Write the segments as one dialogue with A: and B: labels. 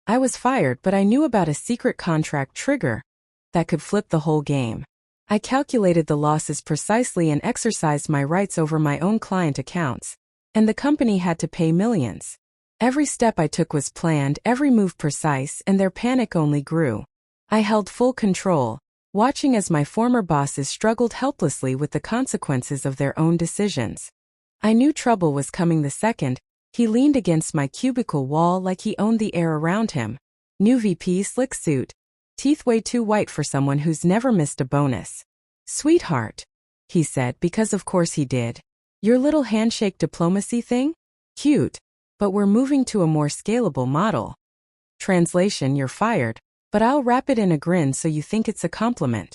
A: I was fired, but I knew about a secret contract trigger that could flip the whole game. I calculated the losses precisely and exercised my rights over my own client accounts, and the company had to pay millions. Every step I took was planned, every move precise, and their panic only grew. I held full control, watching as my former bosses struggled helplessly with the consequences of their own decisions. I knew trouble was coming the second he leaned against my cubicle wall like he owned the air around him. New VP, slick suit, teeth way too white for someone who's never missed a bonus. "Sweetheart," he said, because of course he did. "Your little handshake diplomacy thing? Cute, but we're moving to a more scalable model." Translation: you're fired, but I'll wrap it in a grin so you think it's a compliment.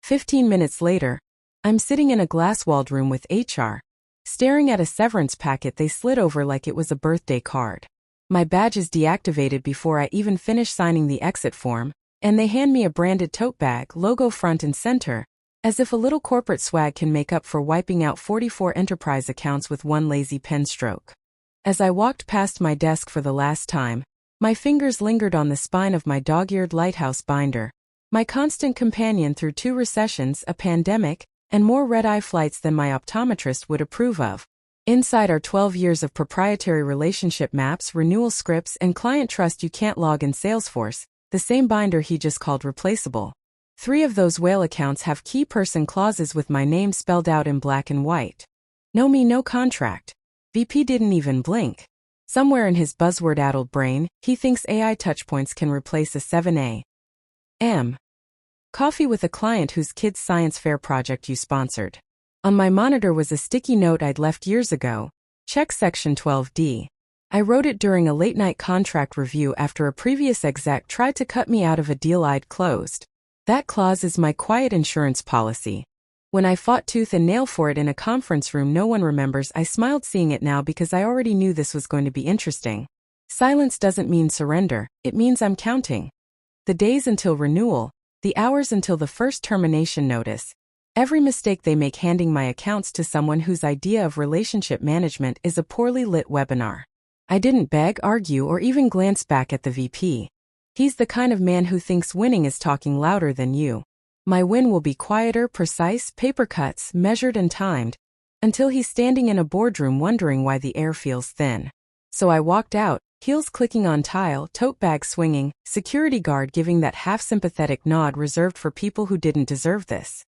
A: 15 minutes later, I'm sitting in a glass-walled room with HR, staring at a severance packet they slid over like it was a birthday card. My badge is deactivated before I even finish signing the exit form, and they hand me a branded tote bag, logo front and center, as if a little corporate swag can make up for wiping out 44 enterprise accounts with one lazy pen stroke. As I walked past my desk for the last time, my fingers lingered on the spine of my dog-eared lighthouse binder, my constant companion through 2 recessions, a pandemic, and more red-eye flights than my optometrist would approve of. Inside are 12 years of proprietary relationship maps, renewal scripts, and client trust you can't log in Salesforce, the same binder he just called Replaceable. 3 of those whale accounts have key person clauses with my name spelled out in black and white. No me, no contract. VP didn't even blink. Somewhere in his buzzword-addled brain, he thinks AI touchpoints can replace a 7 a.m. coffee with a client whose kid's science fair project you sponsored. On my monitor was a sticky note I'd left years ago. Check Section 12D. I wrote it during a late-night contract review after a previous exec tried to cut me out of a deal I'd closed. That clause is my quiet insurance policy. When I fought tooth and nail for it in a conference room no one remembers, I smiled seeing it now because I already knew this was going to be interesting. Silence doesn't mean surrender, it means I'm counting. The days until renewal, the hours until the first termination notice, every mistake they make handing my accounts to someone whose idea of relationship management is a poorly lit webinar. I didn't beg, argue, or even glance back at the VP. He's the kind of man who thinks winning is talking louder than you. My win will be quieter, precise, paper cuts, measured and timed, until he's standing in a boardroom wondering why the air feels thin. So I walked out, heels clicking on tile, tote bag swinging, security guard giving that half-sympathetic nod reserved for people who didn't deserve this.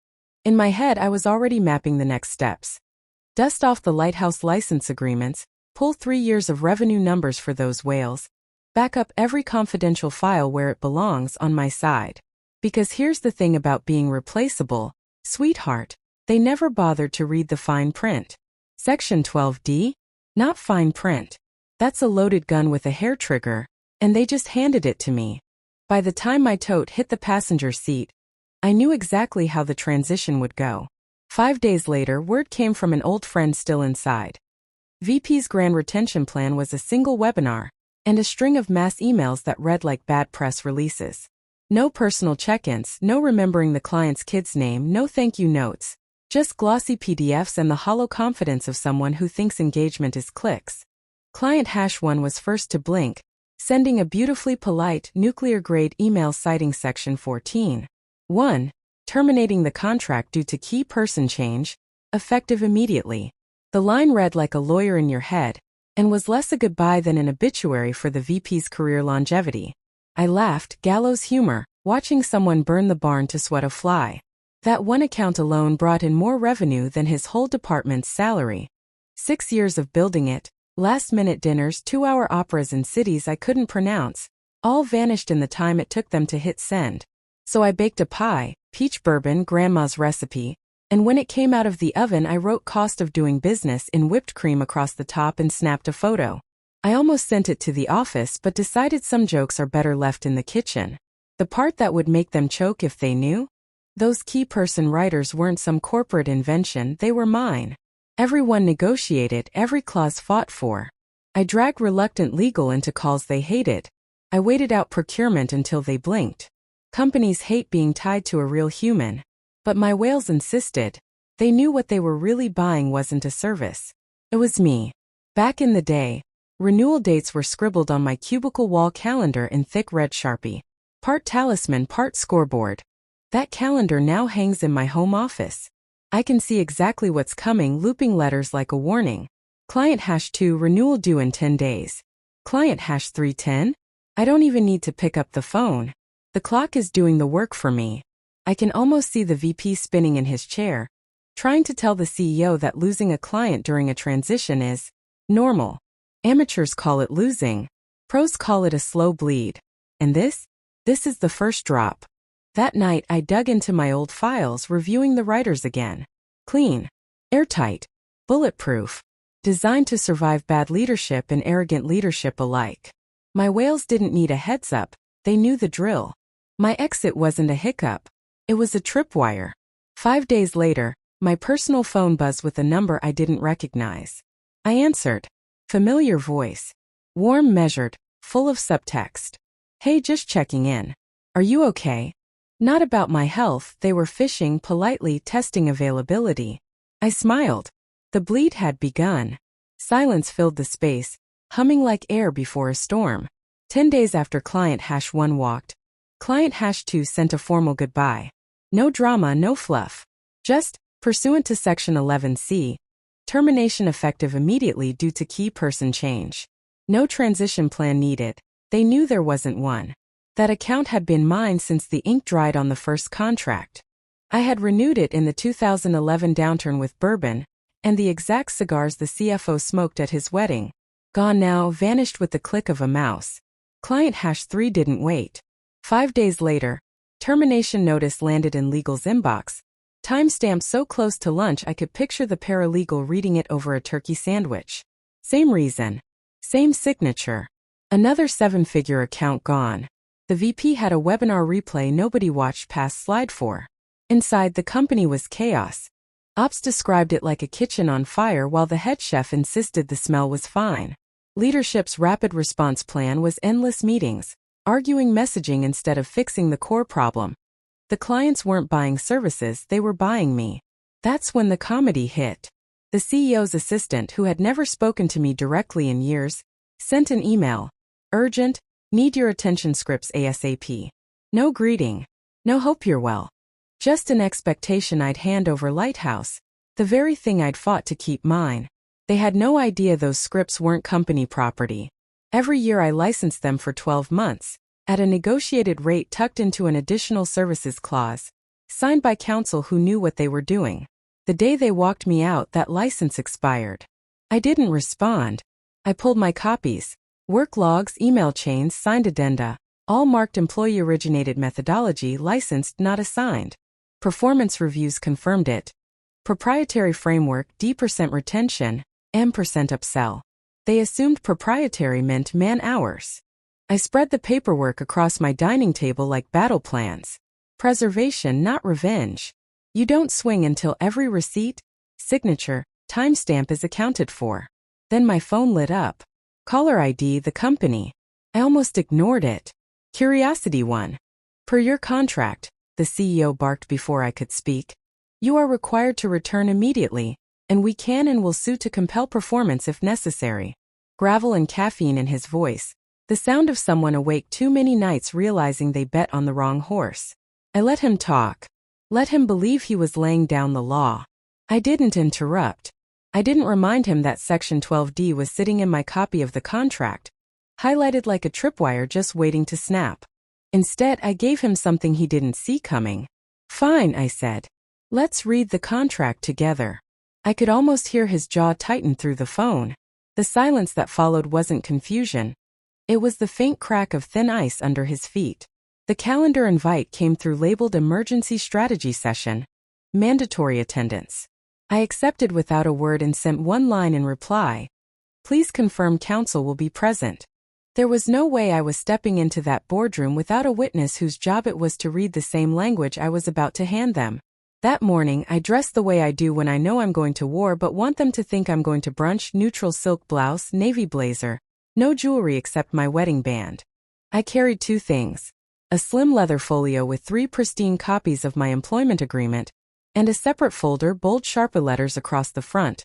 A: In my head I was already mapping the next steps. Dust off the lighthouse license agreements, pull 3 years of revenue numbers for those whales, back up every confidential file where it belongs on my side. Because here's the thing about being replaceable, sweetheart, they never bothered to read the fine print. Section 12D? Not fine print. That's a loaded gun with a hair trigger, and they just handed it to me. By the time my tote hit the passenger seat, I knew exactly how the transition would go. 5 days later, word came from an old friend still inside. VP's grand retention plan was a single webinar, and a string of mass emails that read like bad press releases. No personal check-ins, no remembering the client's kid's name, no thank you notes, just glossy PDFs and the hollow confidence of someone who thinks engagement is clicks. Client #1 was first to blink, sending a beautifully polite, nuclear-grade email citing Section 14(1), terminating the contract due to key person change, effective immediately. The line read like a lawyer in your head, and was less a goodbye than an obituary for the VP's career longevity. I laughed, gallows humor, watching someone burn the barn to sweat a fly. That one account alone brought in more revenue than his whole department's salary. 6 years of building it, last-minute dinners, 2-hour operas in cities I couldn't pronounce, all vanished in the time it took them to hit send. So I baked a pie, peach bourbon, grandma's recipe, and when it came out of the oven I wrote cost of doing business in whipped cream across the top and snapped a photo. I almost sent it to the office but decided some jokes are better left in the kitchen. The part that would make them choke if they knew? Those key person writers weren't some corporate invention, they were mine. Everyone negotiated, every clause fought for. I dragged reluctant legal into calls they hated. I waited out procurement until they blinked. Companies hate being tied to a real human. But my whales insisted. They knew what they were really buying wasn't a service. It was me. Back in the day, Renewal dates were scribbled on my cubicle wall calendar in thick red Sharpie. Part talisman, part scoreboard. That calendar now hangs in my home office. I can see exactly what's coming, looping letters like a warning. Client #2 renewal due in 10 days. Client #310? I don't even need to pick up the phone. The clock is doing the work for me. I can almost see the VP spinning in his chair, trying to tell the CEO that losing a client during a transition is normal. Amateurs call it losing. Pros call it a slow bleed. And this is the first drop. That night I dug into my old files, reviewing the writers again. Clean, airtight, bulletproof, designed to survive bad leadership and arrogant leadership alike. My whales didn't need a heads up, they knew the drill. My exit wasn't a hiccup. It was a tripwire. 5 days later, my personal phone buzzed with a number I didn't recognize. I answered. Familiar voice. Warm, measured, full of subtext. Hey, just checking in. Are you okay? Not about my health, they were fishing, politely testing availability. I smiled. The bleed had begun. Silence filled the space, humming like air before a storm. 10 days after client #1 walked, client #2 sent a formal goodbye. No drama, no fluff. Just, pursuant to Section 11C, termination effective immediately due to key person change. No transition plan needed. They knew there wasn't one. That account had been mine since the ink dried on the first contract. I had renewed it in the 2011 downturn with bourbon, and the exact cigars the CFO smoked at his wedding. Gone now, vanished with the click of a mouse. Client #3 didn't wait. 5 days later, termination notice landed in legal's inbox. Timestamp so close to lunch I could picture the paralegal reading it over a turkey sandwich. Same reason. Same signature. Another 7-figure account gone. The VP had a webinar replay nobody watched past slide 4. Inside, the company was chaos. Ops described it like a kitchen on fire while the head chef insisted the smell was fine. Leadership's rapid response plan was endless meetings, arguing messaging instead of fixing the core problem. The clients weren't buying services, they were buying me. That's when the comedy hit. The CEO's assistant, who had never spoken to me directly in years, sent an email. Urgent, need your attention, scripts ASAP. No greeting. No hope you're well. Just an expectation I'd hand over Lighthouse, the very thing I'd fought to keep mine. They had no idea those scripts weren't company property. Every year I licensed them for 12 months, at a negotiated rate tucked into an additional services clause, signed by counsel who knew what they were doing. The day they walked me out, that license expired. I didn't respond. I pulled my copies. Work logs, email chains, signed addenda, all marked employee-originated methodology, licensed, not assigned. Performance reviews confirmed it. Proprietary framework, D% retention, M% upsell. They assumed proprietary meant man-hours. I spread the paperwork across my dining table like battle plans. Preservation, not revenge. You don't swing until every receipt, signature, timestamp is accounted for. Then my phone lit up. Caller ID, the company. I almost ignored it. Curiosity one. Per your contract, the CEO barked before I could speak. You are required to return immediately, and we can and will sue to compel performance if necessary. Gravel and caffeine in his voice. The sound of someone awake too many nights realizing they bet on the wrong horse. I let him talk. Let him believe he was laying down the law. I didn't interrupt. I didn't remind him that Section 12D was sitting in my copy of the contract, highlighted like a tripwire just waiting to snap. Instead, I gave him something he didn't see coming. Fine, I said. Let's read the contract together. I could almost hear his jaw tighten through the phone. The silence that followed wasn't confusion. It was the faint crack of thin ice under his feet. The calendar invite came through labeled Emergency Strategy Session. Mandatory attendance. I accepted without a word and sent one line in reply. Please confirm counsel will be present. There was no way I was stepping into that boardroom without a witness whose job it was to read the same language I was about to hand them. That morning, I dressed the way I do when I know I'm going to war but want them to think I'm going to brunch. Neutral silk blouse, navy blazer. No jewelry except my wedding band. I carried 2 things. A slim leather folio with 3 pristine copies of my employment agreement, and a separate folder, bold Sharpie letters across the front.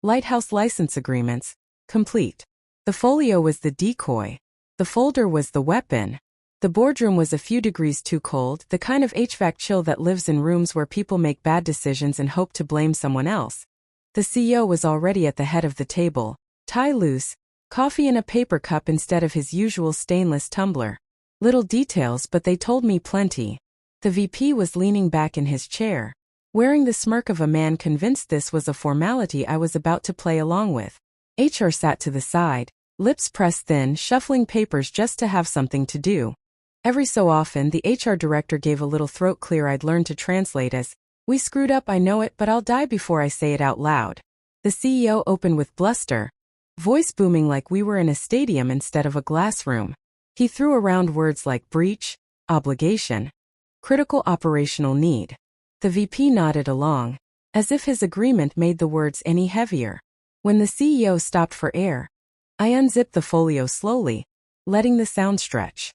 A: Lighthouse license agreements, complete. The folio was the decoy. The folder was the weapon. The boardroom was a few degrees too cold, the kind of HVAC chill that lives in rooms where people make bad decisions and hope to blame someone else. The CEO was already at the head of the table, tie loose, coffee in a paper cup instead of his usual stainless tumbler. Little details, but they told me plenty. The VP was leaning back in his chair, wearing the smirk of a man convinced this was a formality I was about to play along with. HR sat to the side, lips pressed thin, shuffling papers just to have something to do. Every so often, the HR director gave a little throat clear I'd learned to translate as, "We screwed up, I know it, but I'll die before I say it out loud." The CEO opened with bluster, voice booming like we were in a stadium instead of a glass room. He threw around words like breach, obligation, critical operational need. The VP nodded along, as if his agreement made the words any heavier. When the CEO stopped for air, I unzipped the folio slowly, letting the sound stretch.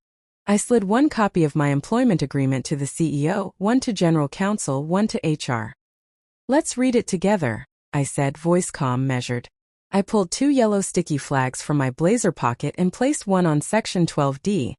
A: I slid one copy of my employment agreement to the CEO, one to General Counsel, one to HR. "Let's read it together," I said, voice calm, measured. I pulled 2 yellow sticky flags from my blazer pocket and placed one on Section 12D,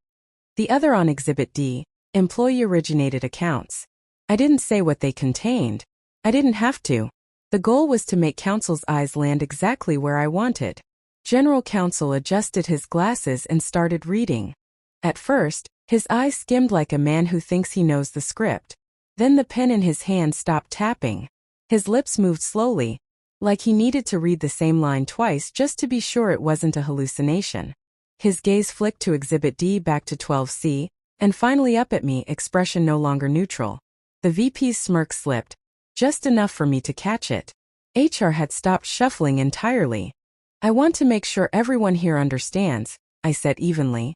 A: the other on Exhibit D, Employee-Originated Accounts. I didn't say what they contained. I didn't have to. The goal was to make Counsel's eyes land exactly where I wanted. General Counsel adjusted his glasses and started reading. At first, his eyes skimmed like a man who thinks he knows the script. Then the pen in his hand stopped tapping. His lips moved slowly, like he needed to read the same line twice just to be sure it wasn't a hallucination. His gaze flicked to Exhibit D, back to 12C, and finally up at me, expression no longer neutral. The VP's smirk slipped, just enough for me to catch it. HR had stopped shuffling entirely. "I want to make sure everyone here understands," I said evenly,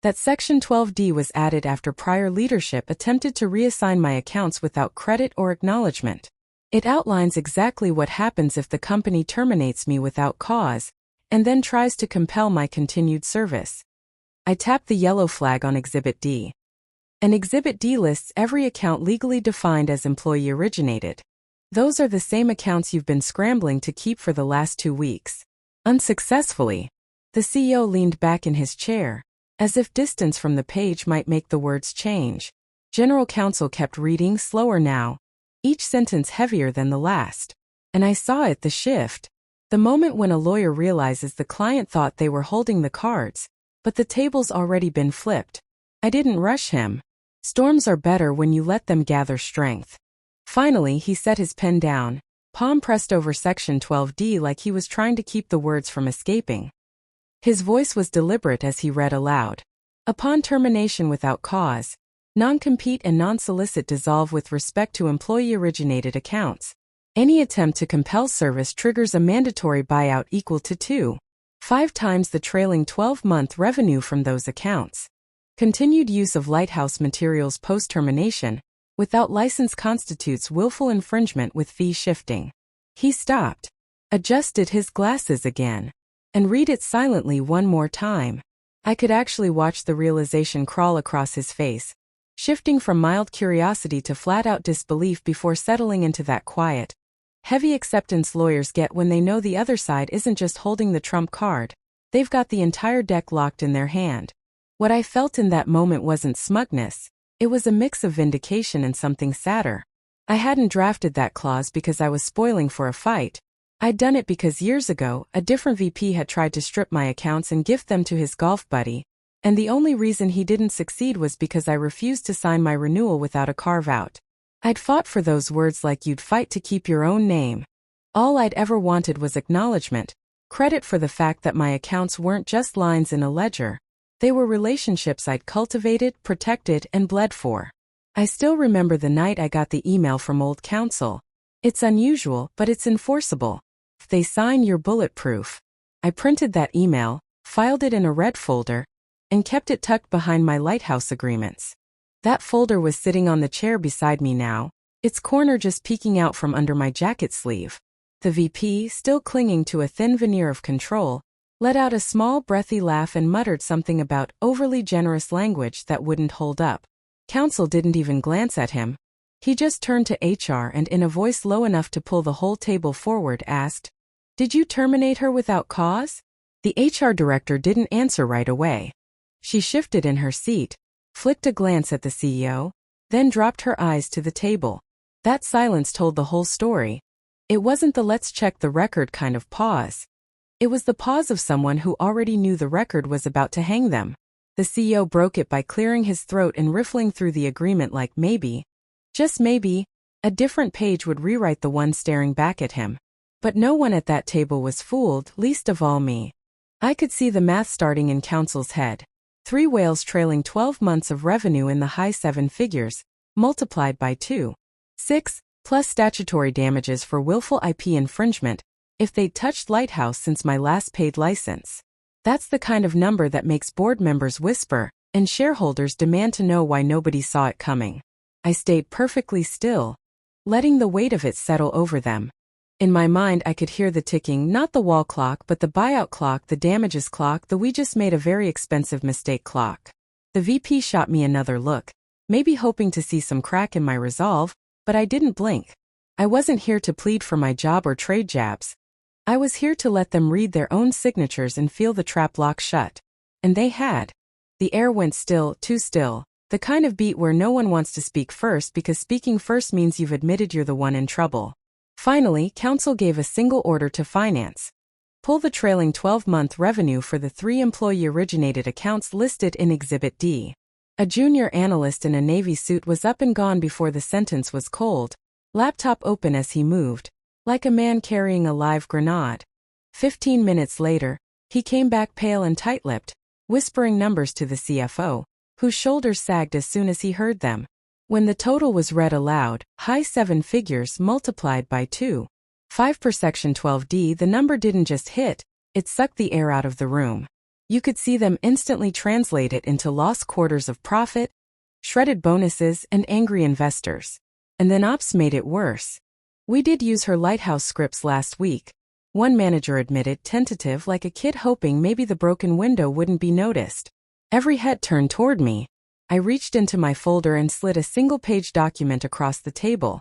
A: "that Section 12D was added after prior leadership attempted to reassign my accounts without credit or acknowledgement. It outlines exactly what happens if the company terminates me without cause, and then tries to compel my continued service." I tapped the yellow flag on Exhibit D. And Exhibit D lists every account legally defined as employee-originated. Those are the same accounts you've been scrambling to keep for the last 2 weeks. Unsuccessfully. The CEO leaned back in his chair, as if distance from the page might make the words change. General Counsel kept reading, slower now, each sentence heavier than the last. And I saw it, the shift. The moment when a lawyer realizes the client thought they were holding the cards, but the table's already been flipped. I didn't rush him. Storms are better when you let them gather strength. Finally, he set his pen down, palm pressed over Section 12D like he was trying to keep the words from escaping. His voice was deliberate as he read aloud. "Upon termination without cause, non-compete and non-solicit dissolve with respect to employee-originated accounts. Any attempt to compel service triggers a mandatory buyout equal to 2.5 times the trailing 12-month revenue from those accounts. Continued use of Lighthouse materials post-termination without license constitutes willful infringement with fee shifting." He stopped, adjusted his glasses again, and read it silently one more time. I could actually watch the realization crawl across his face, shifting from mild curiosity to flat-out disbelief before settling into that quiet, heavy acceptance lawyers get when they know the other side isn't just holding the trump card, they've got the entire deck locked in their hand. What I felt in that moment wasn't smugness, it was a mix of vindication and something sadder. I hadn't drafted that clause because I was spoiling for a fight. I'd done it because years ago, a different VP had tried to strip my accounts and gift them to his golf buddy, and the only reason he didn't succeed was because I refused to sign my renewal without a carve-out. I'd fought for those words like you'd fight to keep your own name. All I'd ever wanted was acknowledgement, credit for the fact that my accounts weren't just lines in a ledger. They were relationships I'd cultivated, protected, and bled for. I still remember the night I got the email from old counsel. "It's unusual, but it's enforceable. If they sign, you're bulletproof." I printed that email, filed it in a red folder, and kept it tucked behind my Lighthouse agreements. That folder was sitting on the chair beside me now, its corner just peeking out from under my jacket sleeve. The VP, still clinging to a thin veneer of control, let out a small breathy laugh and muttered something about overly generous language that wouldn't hold up. Counsel didn't even glance at him. He just turned to HR and in a voice low enough to pull the whole table forward asked, "Did you terminate her without cause?" The HR director didn't answer right away. She shifted in her seat, flicked a glance at the CEO, then dropped her eyes to the table. That silence told the whole story. It wasn't the let's check the record kind of pause. It was the pause of someone who already knew the record was about to hang them. The CEO broke it by clearing his throat and riffling through the agreement like maybe, just maybe, a different page would rewrite the one staring back at him. But no one at that table was fooled, least of all me. I could see the math starting in counsel's head. 3 whales trailing 12 months of revenue in the high 7 figures, multiplied by 2. 6, plus statutory damages for willful IP infringement, if they'd touched Lighthouse since my last paid license. That's the kind of number that makes board members whisper, and shareholders demand to know why nobody saw it coming. I stayed perfectly still, letting the weight of it settle over them. In my mind I could hear the ticking, not the wall clock but the buyout clock, the damages clock, the we just made a very expensive mistake clock. The VP shot me another look, maybe hoping to see some crack in my resolve, but I didn't blink. I wasn't here to plead for my job or trade jabs. I was here to let them read their own signatures and feel the trap lock shut. And they had. The air went still, too still, the kind of beat where no one wants to speak first because speaking first means you've admitted you're the one in trouble. Finally, counsel gave a single order to finance. Pull the trailing 12-month revenue for the 3 employee-originated accounts listed in Exhibit D. A junior analyst in a navy suit was up and gone before the sentence was cold, laptop open as he moved, like a man carrying a live grenade. 15 minutes later, he came back pale and tight-lipped, whispering numbers to the CFO, whose shoulders sagged as soon as he heard them. When the total was read aloud, high 7 figures multiplied by 2. 5 per Section 12D, the number didn't just hit, it sucked the air out of the room. You could see them instantly translate it into lost quarters of profit, shredded bonuses, and angry investors. And then ops made it worse. We did use her Lighthouse scripts last week. One manager admitted, tentative like a kid hoping maybe the broken window wouldn't be noticed. Every head turned toward me. I reached into my folder and slid a single-page document across the table.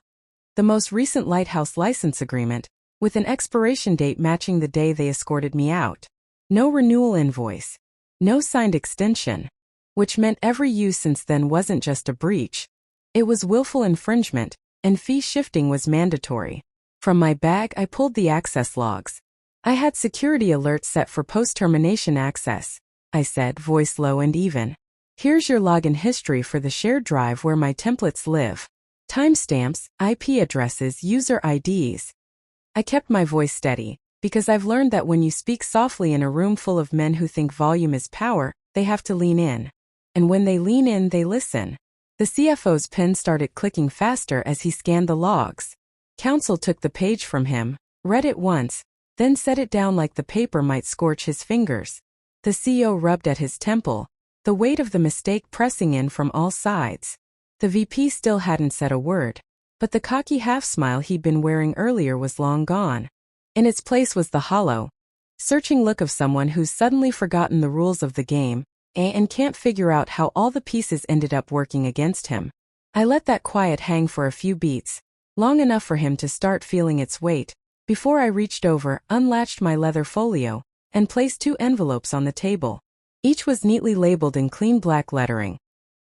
A: The most recent Lighthouse license agreement, with an expiration date matching the day they escorted me out. No renewal invoice. No signed extension. Which meant every use since then wasn't just a breach. It was willful infringement, and fee shifting was mandatory. From my bag I pulled the access logs. I had security alerts set for post-termination access, I said, voice low and even. Here's your login history for the shared drive where my templates live. Timestamps, IP addresses, user IDs. I kept my voice steady, because I've learned that when you speak softly in a room full of men who think volume is power, they have to lean in. And when they lean in, they listen. The CFO's pen started clicking faster as he scanned the logs. Counsel took the page from him, read it once, then set it down like the paper might scorch his fingers. The CEO rubbed at his temple, the weight of the mistake pressing in from all sides. The VP still hadn't said a word, but the cocky half-smile he'd been wearing earlier was long gone. In its place was the hollow, searching look of someone who's suddenly forgotten the rules of the game, and can't figure out how all the pieces ended up working against him. I let that quiet hang for a few beats, long enough for him to start feeling its weight, before I reached over, unlatched my leather folio, and placed 2 envelopes on the table. Each was neatly labeled in clean black lettering.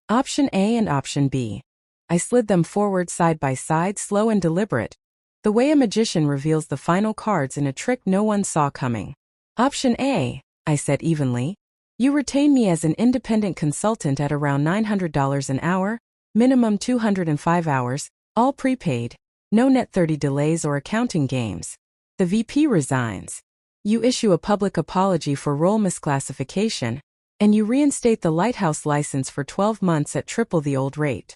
A: Option A and Option B. I slid them forward side by side, slow and deliberate, the way a magician reveals the final cards in a trick no one saw coming. Option A, I said evenly. You retain me as an independent consultant at around $900 an hour, minimum 205 hours, all prepaid, no net 30 delays or accounting games. The VP resigns. You issue a public apology for role misclassification, and you reinstate the Lighthouse license for 12 months at triple the old rate.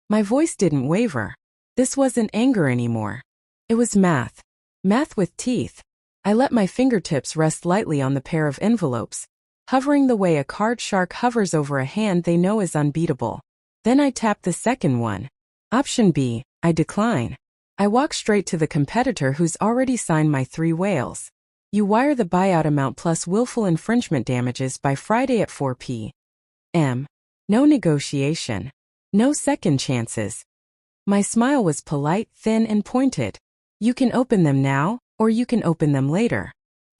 A: My voice didn't waver. This wasn't anger anymore. It was math. Math with teeth. I let my fingertips rest lightly on the pair of envelopes, hovering the way a card shark hovers over a hand they know is unbeatable. Then I tapped the second one. Option B, I decline. I walk straight to the competitor who's already signed my 3 whales. You wire the buyout amount plus willful infringement damages by Friday at 4 p.m. No negotiation. No second chances. My smile was polite, thin, and pointed. You can open them now, or you can open them later.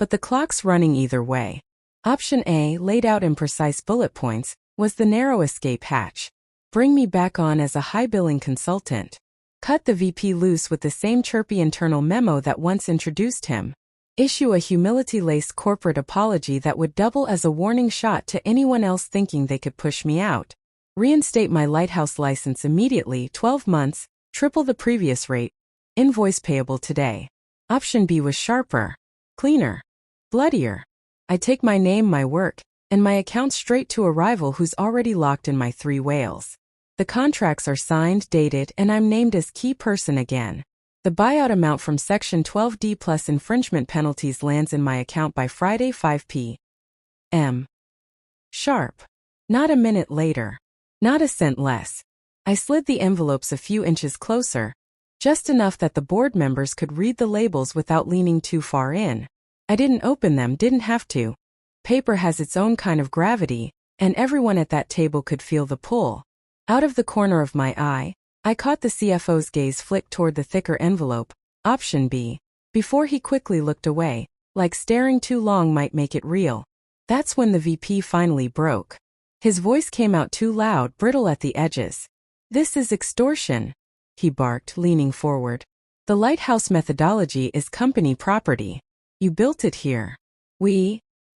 A: but the clock's running either way. Option A, laid out in precise bullet points, was the narrow escape hatch. Bring me back on as a high-billing consultant. Cut the VP loose with the same chirpy internal memo that once introduced him. Issue a humility-laced corporate apology that would double as a warning shot to anyone else thinking they could push me out. Reinstate my lighthouse license immediately, 12 months, triple the previous rate. Invoice payable today. Option B was sharper, cleaner, bloodier. I take my name, my work, and my account straight to a rival who's already locked in my 3 whales. The contracts are signed, dated, and I'm named as key person again. The buyout amount from Section 12D plus infringement penalties lands in my account by Friday 5 p.m. Sharp. Not a minute later. Not a cent less. I slid the envelopes a few inches closer, just enough that the board members could read the labels without leaning too far in. I didn't open them, didn't have to. Paper has its own kind of gravity, and everyone at that table could feel the pull. Out of the corner of my eye, I caught the CFO's gaze flick toward the thicker envelope, option B, before he quickly looked away, like staring too long might make it real. That's when the VP finally broke. His voice came out too loud, brittle at the edges. "This is extortion," he barked, leaning forward. "The lighthouse methodology is company property. You built it here.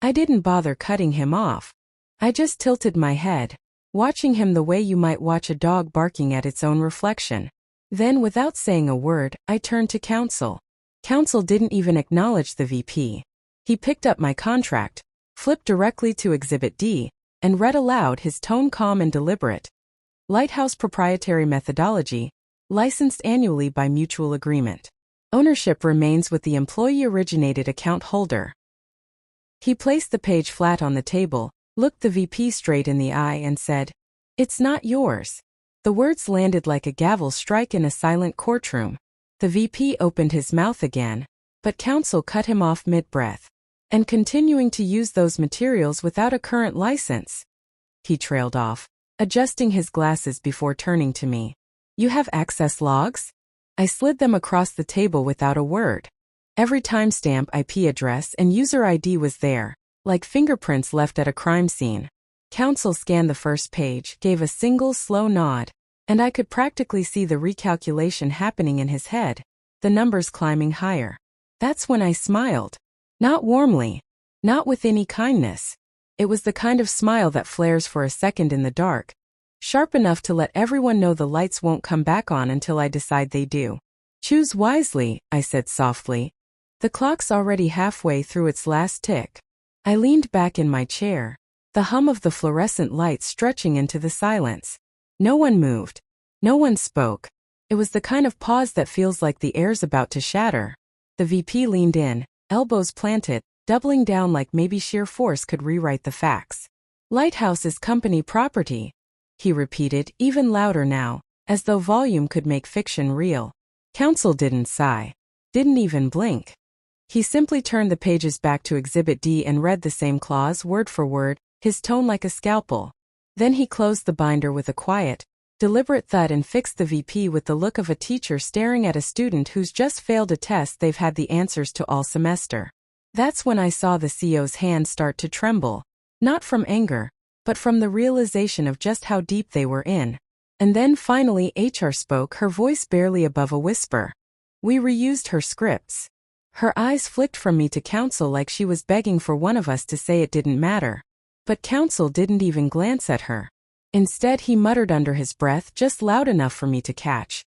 A: I didn't bother cutting him off. I just tilted my head, watching him the way you might watch a dog barking at its own reflection. Then, without saying a word, I turned to counsel. Counsel didn't even acknowledge the VP. He picked up my contract, flipped directly to Exhibit D, and read aloud, his tone calm and deliberate. Lighthouse proprietary methodology, licensed annually by mutual agreement. Ownership remains with the employee-originated account holder. He placed the page flat on the table, looked the VP straight in the eye and said, "It's not yours." The words landed like a gavel strike in a silent courtroom. The VP opened his mouth again, but counsel cut him off mid-breath. "And continuing to use those materials without a current license," he trailed off, adjusting his glasses before turning to me. "You have access logs?" I slid them across the table without a word. Every timestamp, IP address, and user ID was there, like fingerprints left at a crime scene. Counsel scanned the first page, gave a single slow nod, and I could practically see the recalculation happening in his head, the numbers climbing higher. That's when I smiled. Not warmly, not with any kindness. It was the kind of smile that flares for a second in the dark, sharp enough to let everyone know the lights won't come back on until I decide they do. "Choose wisely," I said softly. "The clock's already halfway through its last tick." I leaned back in my chair, the hum of the fluorescent lights stretching into the silence. No one moved. No one spoke. It was the kind of pause that feels like the air's about to shatter. The VP leaned in, elbows planted, doubling down like maybe sheer force could rewrite the facts. "Lighthouse is company property," he repeated, even louder now, as though volume could make fiction real. Counsel didn't sigh. Didn't even blink. He simply turned the pages back to Exhibit D and read the same clause word for word, his tone like a scalpel. Then he closed the binder with a quiet, deliberate thud and fixed the VP with the look of a teacher staring at a student who's just failed a test they've had the answers to all semester. That's when I saw the CEO's hand start to tremble, not from anger, but from the realization of just how deep they were in. And then finally HR spoke, her voice barely above a whisper. "We reused her scripts." Her eyes flicked from me to counsel like she was begging for one of us to say it didn't matter. But counsel didn't even glance at her. Instead he muttered under his breath, just loud enough for me to catch.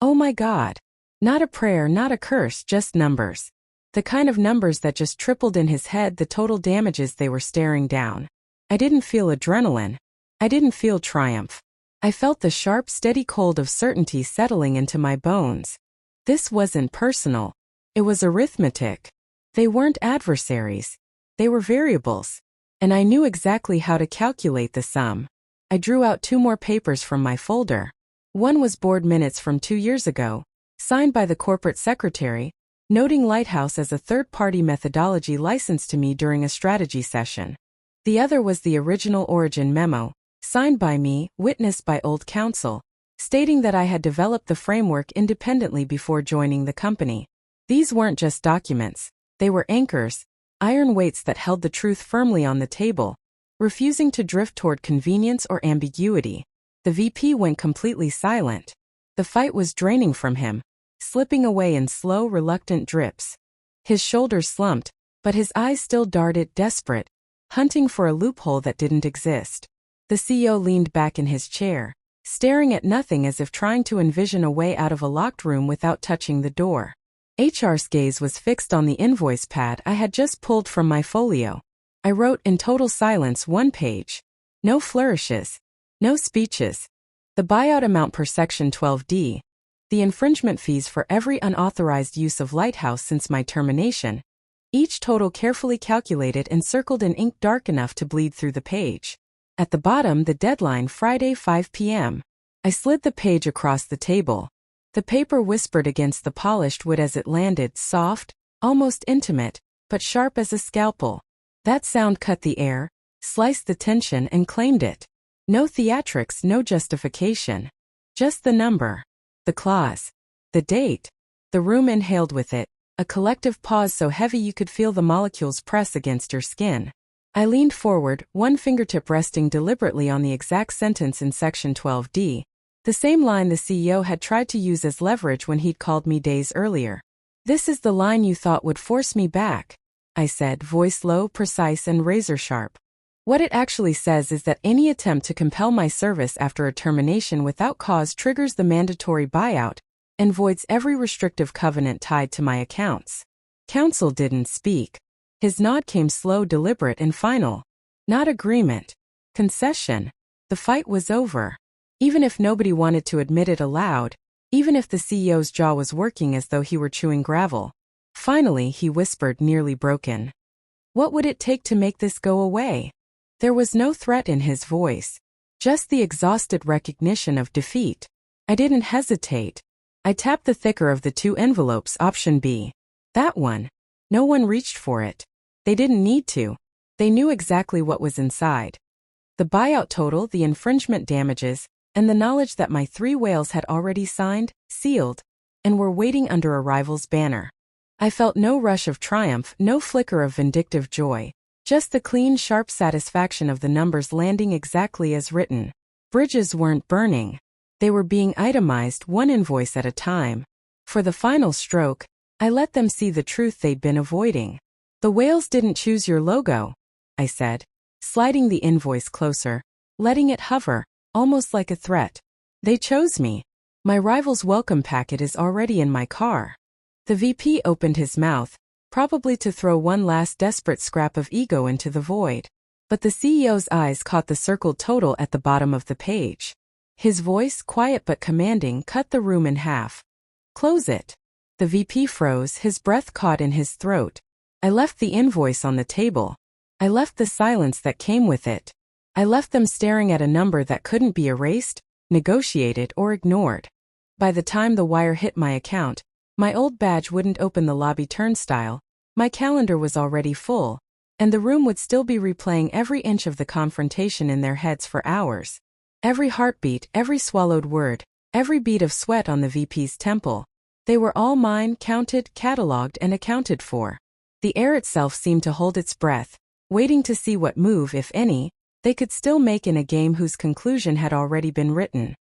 A: "Oh my God. Not a prayer, not a curse, just numbers." The kind of numbers that just tripled in his head the total damages they were staring down. I didn't feel adrenaline. I didn't feel triumph. I felt the sharp, steady cold of certainty settling into my bones. This wasn't personal. It was arithmetic. They weren't adversaries. They were variables. And I knew exactly how to calculate the sum. I drew out 2 more papers from my folder. One was board minutes from 2 years ago, signed by the corporate secretary, noting Lighthouse as a third-party methodology licensed to me during a strategy session. The other was the original origin memo, signed by me, witnessed by old counsel, stating that I had developed the framework independently before joining the company. These weren't just documents, they were anchors, iron weights that held the truth firmly on the table, refusing to drift toward convenience or ambiguity. The VP went completely silent. The fight was draining from him, slipping away in slow, reluctant drips. His shoulders slumped, but his eyes still darted, desperate, hunting for a loophole that didn't exist. The CEO leaned back in his chair, staring at nothing as if trying to envision a way out of a locked room without touching the door. HR's gaze was fixed on the invoice pad I had just pulled from my folio. I wrote in total silence one page. No flourishes. No speeches. The buyout amount per Section 12D. The infringement fees for every unauthorized use of Lighthouse since my termination. Each total carefully calculated and circled in ink dark enough to bleed through the page. At the bottom, the deadline, Friday 5 p.m. I slid the page across the table. The paper whispered against the polished wood as it landed, soft, almost intimate, but sharp as a scalpel. That sound cut the air, sliced the tension, and claimed it. No theatrics, no justification. Just the number. The clause. The date. The room inhaled with it, a collective pause so heavy you could feel the molecules press against your skin. I leaned forward, one fingertip resting deliberately on the exact sentence in Section 12D. The same line the CEO had tried to use as leverage when he'd called me days earlier. "This is the line you thought would force me back," I said, voice low, precise, and razor-sharp. "What it actually says is that any attempt to compel my service after a termination without cause triggers the mandatory buyout and voids every restrictive covenant tied to my accounts." Counsel didn't speak. His nod came slow, deliberate, and final. Not agreement. Concession. The fight was over. Even if nobody wanted to admit it aloud, even if the CEO's jaw was working as though he were chewing gravel. Finally, he whispered, nearly broken. "What would it take to make this go away?" There was no threat in his voice, just the exhausted recognition of defeat. I didn't hesitate. I tapped the thicker of the two envelopes, option B. That one. No one reached for it. They didn't need to. They knew exactly what was inside. The buyout total, the infringement damages, and the knowledge that my 3 whales had already signed, sealed, and were waiting under a rival's banner. I felt no rush of triumph, no flicker of vindictive joy, just the clean, sharp satisfaction of the numbers landing exactly as written. Bridges weren't burning. They were being itemized, one invoice at a time. For the final stroke, I let them see the truth they'd been avoiding. "The whales didn't choose your logo," I said, sliding the invoice closer, letting it hover, almost like a threat. "They chose me. My rival's welcome packet is already in my car." The VP opened his mouth, probably to throw one last desperate scrap of ego into the void. But the CEO's eyes caught the circled total at the bottom of the page. His voice, quiet but commanding, cut the room in half. "Close it." The VP froze, his breath caught in his throat. I left the invoice on the table. I left the silence that came with it. I left them staring at a number that couldn't be erased, negotiated, or ignored. By the time the wire hit my account, my old badge wouldn't open the lobby turnstile, my calendar was already full, and the room would still be replaying every inch of the confrontation in their heads for hours. Every heartbeat, every swallowed word, every bead of sweat on the VP's temple. They were all mine, counted, catalogued, and accounted for. The air itself seemed to hold its breath, waiting to see what move, if any, they could still make in a game whose conclusion had already been written.